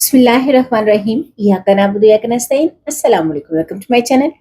बिस्मिल्लाहिर्रहमानिर्रहीम। या का नाबुदु या का नस्तईन। अस्सलाम वालेकुम, वेलकम टू माय चैनल।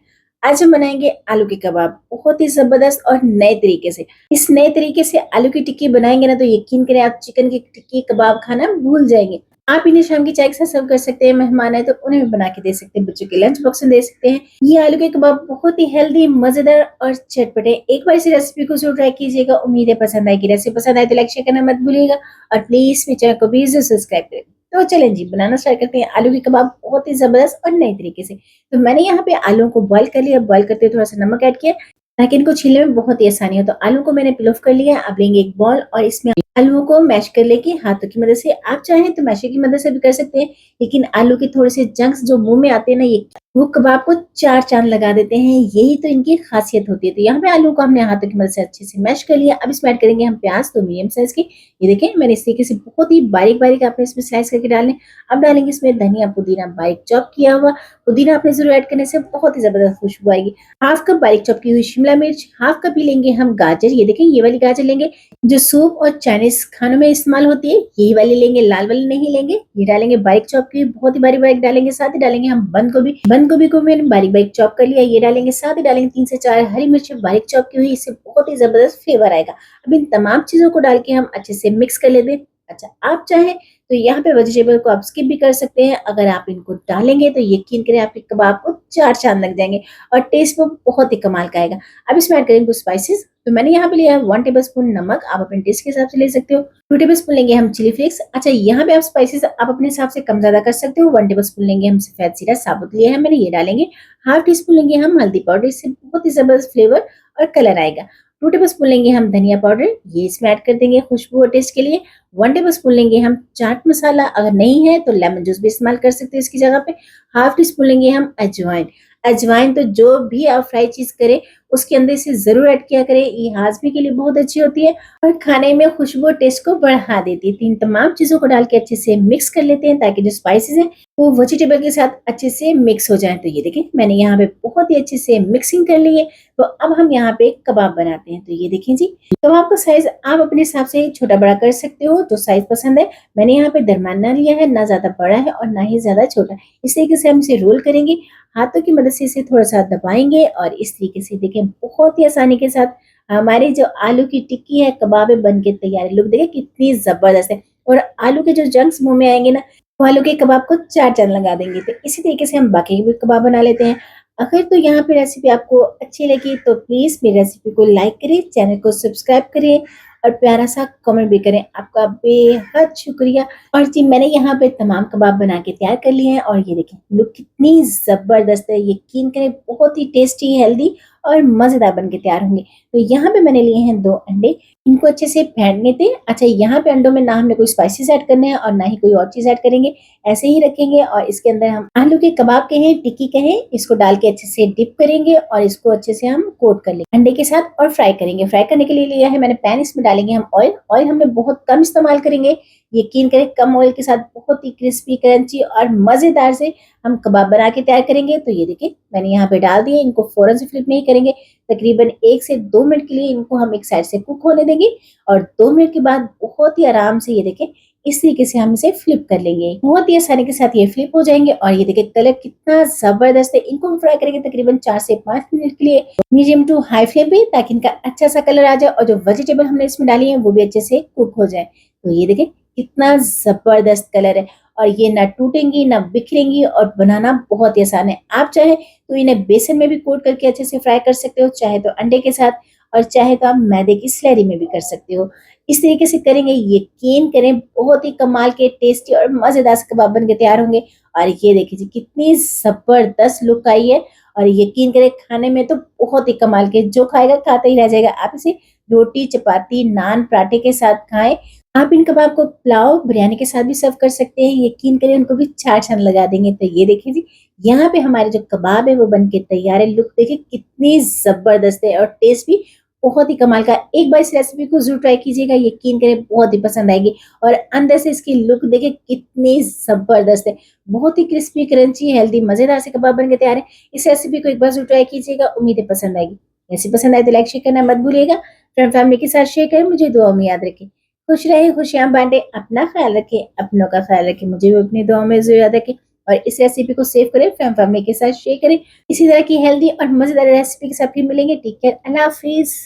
आज हम बनाएंगे आलू के कबाब बहुत ही जबरदस्त और नए तरीके से। इस नए तरीके से आलू की टिक्की बनाएंगे ना तो यकीन करें आप चिकन की टिक्की कबाब खाना भूल जाएंगे। आप इन्हें शाम की चाय के साथ सर्व कर सकते हैं, मेहमान आए तो उन्हें भी बना के दे सकते हैं, बच्चों के लंच बॉक्स में दे सकते हैं। ये आलू के कबाब बहुत ही हेल्दी, मजेदार और चटपटे। एक बार इस रेसिपी को जरूर ट्राई कीजिएगा, उम्मीद है पसंद आएगी। रेसिपी पसंद आए तो लाइक शेयर करना मत भूलिएगा और प्लीज मेरे चैनल को भी सब्सक्राइब करें। तो चलें जी, बनाना स्टार्ट करते हैं आलू की कबाब बहुत ही जबरदस्त और नए तरीके से। तो मैंने यहाँ पे आलू को बॉईल कर लिया। बॉईल करते हुए थोड़ा सा नमक ऐड किया ताकि इनको छीलने में बहुत ही आसानी हो। तो आलू को मैंने पिल ऑफ कर लिया। अब लेंगे एक बॉल और इसमें आलूओं को मैश कर लेके हाथों की मदद से। आप चाहें तो मैशर की मदद से भी कर सकते हैं, लेकिन आलू के थोड़े से जंक्स जो मुंह में आते हैं ना, ये वो कबाब को चार चांद लगा देते हैं। यही तो इनकी खासियत होती है। तो यहाँ पे आलू को हमने हाथों की मदद से अच्छे से मैश कर लिया। अब इसमें ऐड करेंगे हम प्याज, तो मीडियम साइज की। ये देखें मैंने इस तरीके से बहुत ही बारीक बारीक आपने इसमें स्लाइस करके डालने। अब डालेंगे इसमें धनिया पुदीना बारीक चॉप किया हुआ। पुदीना आपने जरूर ऐड करने से बहुत ही जबरदस्त खुशबू आएगी। हाफ कप बारीक चॉप की हुई शिमला मिर्च, हाफ कप ही लेंगे हम गाजर। ये देखें ये वाली गाजर लेंगे जो सूप और चाइनीज खानों में इस्तेमाल होती है, यही वाली लेंगे, लाल वाली नहीं लेंगे। ये डालेंगे बारीक चॉप की, बहुत ही बारीक बारीक डालेंगे। साथ ही डालेंगे हम बंद गोभी। बंद गोभी को मैंने बारीक बारीक चॉप कर लिया, ये डालेंगे। साथ ही डालेंगे 3 से 4 हरी मिर्च बारीक चॉप की हुई। इससे बहुत ही जबरदस्त फ्लेवर आएगा। अब इन तमाम चीजों को डाल के हम अच्छे से मिक्स कर लेते हैं। अच्छा, आप चाहें तो यहाँ पे वेजिटेबल को आप स्किप भी कर सकते हैं। अगर आप इनको डालेंगे तो यकीन करें आपके कबाब को चार चांद लग जाएंगे और टेस्ट वो बहुत ही कमाल का आएगा। अब इसमें ऐड करेंगे कुछ स्पाइसेस। तो मैंने यहाँ पे लिया है 1 टेबलस्पून नमक, आप अपने टेस्ट के हिसाब से ले सकते हो। 2 टेबलस्पून लेंगे हम चिली फ्लेक्स। अच्छा, यहाँ पे आप स्पाइसेस आप अपने हिसाब से कम ज्यादा कर सकते हो। 1 टेबलस्पून लेंगे हम सफेद जीरा साबुत लिया है मैंने, ये डालेंगे। हाफ टी स्पून लेंगे हम हल्दी पाउडर, इससे बहुत ही जबरदस्त फ्लेवर और कलर आएगा। 2 टेबलस्पून लेंगे हम धनिया पाउडर, ये इसमें ऐड कर देंगे खुशबू और टेस्ट के लिए। 1 टेबलस्पून लेंगे हम चाट मसाला, अगर नहीं है तो लेमन जूस भी इस्तेमाल कर सकते हैं इसकी जगह पे। हाफ टी स्पून लेंगे हम अजवाइन। अजवाइन तो जो भी आप फ्राई चीज करें उसके अंदर से जरूर ऐड किया करें, ये हाजमे के लिए बहुत अच्छी होती है और खाने में खुशबू और टेस्ट को बढ़ा देती है। तो इन तमाम चीजों को डाल के अच्छे से मिक्स कर लेते हैं ताकि जो स्पाइसेस है वो वेजिटेबल के साथ अच्छे से मिक्स हो जाए। तो ये देखें मैंने यहाँ पे बहुत ही अच्छे से मिक्सिंग कर ली है। तो अब हम यहाँ पे कबाब बनाते हैं। तो ये देखें जी, कबाब का साइज आप अपने हिसाब से छोटा बड़ा कर सकते हो, जो साइज पसंद है। मैंने यहाँ पे दरमियाना लिया है, ना ज्यादा बड़ा है और ना ही ज्यादा छोटा। इस तरीके से हम इसे रोल करेंगे, हाथों की मदद से इसे थोड़ा सा दबाएंगे और इस तरीके से देखें बहुत ही आसानी के साथ हमारी जो आलू की टिक्की है कबाब है बन के तैयार है। लोग देखें कितनी जबरदस्त है और आलू के जो जंक्स मुंह में आएंगे ना, वो आलू के कबाब को चार चांद लगा देंगे। तो इसी तरीके से हम बाकी भी कबाब बना लेते हैं। अगर तो यहाँ पे रेसिपी आपको अच्छी लगी तो प्लीज मेरी रेसिपी को लाइक करें, चैनल को सब्सक्राइब करें और प्यारा सा कमेंट भी करें। आपका बेहद शुक्रिया। और जी मैंने यहाँ पे तमाम कबाब बना के तैयार कर लिए हैं और ये देखें लुक कितनी जबरदस्त है। यकीन करें बहुत ही टेस्टी, हेल्दी और मजेदार बन के तैयार होंगे। तो यहाँ पे मैंने लिए हैं 2 अंडे, इनको अच्छे से फेंट लेते हैं। अच्छा, यहाँ पे अंडों में ना हमने कोई स्पाइसेस ऐड करने हैं और ना ही कोई और चीज ऐड करेंगे, ऐसे ही रखेंगे और इसके अंदर हम आलू के कबाब कहें, टिक्की कहें, इसको डाल के अच्छे से डिप करेंगे और इसको अच्छे से हम कोट कर लेंगे अंडे के साथ और फ्राई करेंगे। फ्राई करने के लिए लिया है मैंने पैन, इसमें डालेंगे हम ऑयल। ऑयल हमने बहुत कम इस्तेमाल करेंगे, यकीन करें कम ऑयल के साथ बहुत ही क्रिस्पी, क्रंची और मजेदार से हम कबाब बना के तैयार करेंगे। तो ये देखिए मैंने यहाँ पे डाल दिए, इनको फौरन से फ्लिप नहीं करेंगे। तकरीबन 1 से 2 मिनट के लिए इनको हम एक साइड से कुक होने देंगे और 2 मिनट के बाद बहुत ही आराम से ये देखें इस तरीके से हम इसे फ्लिप कर लेंगे। बहुत ही आसानी के साथ ये फ्लिप हो जाएंगे और ये देखिए कलर कितना जबरदस्त है। इनको हम फ्राई करेंगे तकरीबन 4 से 5 मिनट के लिए, मीडियम टू हाई फ्लेम पे, ताकि इनका अच्छा सा कलर आ जाए और जो वेजिटेबल हमने इसमें डाली है वो भी अच्छे से कुक हो जाए। तो ये देखें कितना जबरदस्त कलर है और ये ना टूटेंगी ना बिखरेंगी और बनाना बहुत ही आसान है। आप चाहे तो इन्हें बेसन में भी कोट करके अच्छे से फ्राई कर सकते हो, चाहे तो अंडे के साथ और चाहे तो आप मैदे की स्लैरी में भी कर सकते हो। इस तरीके से करेंगे, यकीन करें बहुत ही कमाल के टेस्टी और मजेदार से कबाब बन के तैयार होंगे। और ये देखिए जी कितनी जबरदस्त लुक आई है और यकीन करें खाने में तो बहुत ही कमाल के, जो खाएगा खाता ही रह जाएगा। आप इसे रोटी, चपाती, नान, पराठे के साथ खाएं। आप इन कबाब को पुलाव, बिरयानी के साथ भी सर्व कर सकते हैं, यकीन करें उनको भी चार चांद लगा देंगे। तो ये देखिए जी यहाँ पे हमारे जो कबाब है वो बन के तैयार है। लुक देखिए कितनी जबरदस्त है और टेस्ट भी बहुत ही कमाल का। एक बार इस रेसिपी को जरूर ट्राई कीजिएगा, यकीन करें बहुत ही पसंद आएगी। और अंदर से इसकी लुक देखिए कितनी जबरदस्त है, बहुत ही क्रिस्पी, क्रंची, हेल्दी, मजेदार से कबाब बन के तैयार है। इस रेसिपी को एक बार जरूर ट्राई कीजिएगा, उम्मीद है पसंद आएगी। रेसिपी पसंद आए तो लाइक शेयर करना मत भूलिएगा, फ्रेंड फैमिली के साथ शेयर करें। मुझे दुआ में याद रखें। खुश रहे, खुशियाँ बाँटे, अपना ख्याल रखें, अपनों का ख्याल रखें, मुझे भी अपनी दुआओं में ज़रूर याद रखें और इस रेसिपी को सेव करें, फैमिली के साथ शेयर करें। इसी तरह की हेल्दी और मज़ेदार रेसिपी के साथ फिर मिलेंगे। टेक केयर, अल्लाह हाफ़िज़।